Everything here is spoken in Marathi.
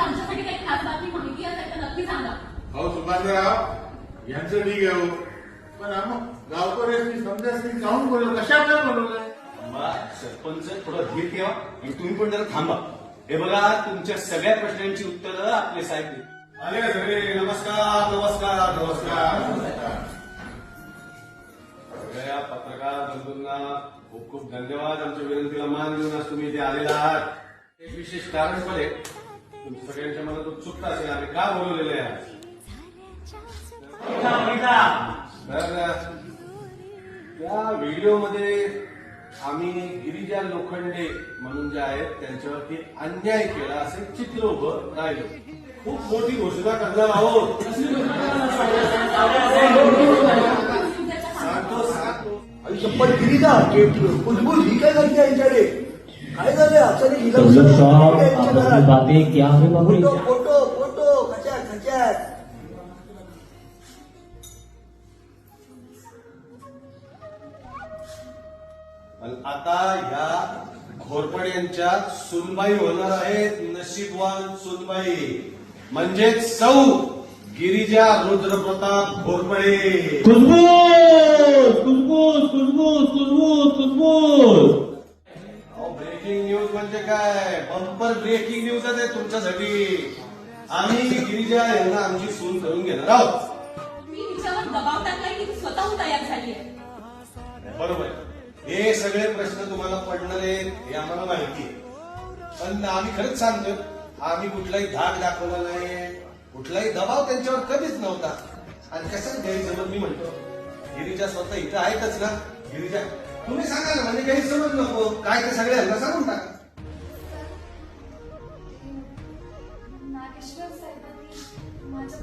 आमच्यासाठी काही खास बातमी माहिती असेल तर नक्की सांगा. हो सुभाषराव यांचं ठीक आहे हो, पण आम्ही गावकऱ्यांनी समजासनी काऊन बोललो, कशाला बोलवलंय? सरपंच थोडं धीर ठेवा आणि तुम्ही पण जरा थांबा. हे बघा, तुमच्या सगळ्या प्रश्नांची उत्तरं आपले साहेब देतील. आले का सगळे? नमस्कार नमस्कार नमस्कार. सगळ्या पत्रकार बंधूंना खूप खूप धन्यवाद. आमच्या विनंतीला मान देऊन आज तुम्ही इथे आलेला आहात. एक विशेष कारण पण आहे, तुमच्या सगळ्यांच्या मनात उत्सुकता असेल आम्ही का बोलवलेले आहे. तर त्या व्हिडिओमध्ये आम्ही गिरिजा लोखंडे म्हणून जे आहेत त्यांच्यावरती अन्याय केला असे चित्र उभं राहिलो. खूप मोठी घोषणा करणार आहोत. पण गिरीजा कुजबुज ही काय करते यांच्याकडे? काय झालं अचानक दौलत साहब, आप अपनी बातें क्या है बाबू? फोटो फोटो फोटो खचाक खचाक. पण आता या घोरपड्यांच्या सुनबाई होणार आहेत. नशीबवान सुनबाई म्हणजेच सौ गिरिजा रुद्रप्रताप घोरपडे. कुजबूज कुजबूज कुजबूज कुजबूज कुजबूज. ब्रेकिंग न्यूज म्हणजे काय? बंपर ब्रेकिंग न्यूज आहे तुमच्यासाठी. आम्ही गिरिजा यांना आमची सून करून घेणार आहोत. मी तिच्यावर दबाव टाकलाय की ती स्वतःहून तयार झाली आहे. बरोबर. हे सगळे प्रश्न तुम्हाला पडणार आहेत हे आम्हाला माहिती आहे, पण आम्ही खरंच सांगतो, आम्ही कुठलाही धाक दाखवला नाही, कुठलाही दबाव त्यांच्यावर कधीच नव्हता. आणि कसं गैरसमज मी म्हणतो, गिरिजा स्वतः इथं आहेतच ना. गिरिजा तुम्ही सांगा ना, म्हणजे गैरसमज नको, काय ते सगळ्यांना सांगून टाका. नागेश्वर साहेबांनी माझ्या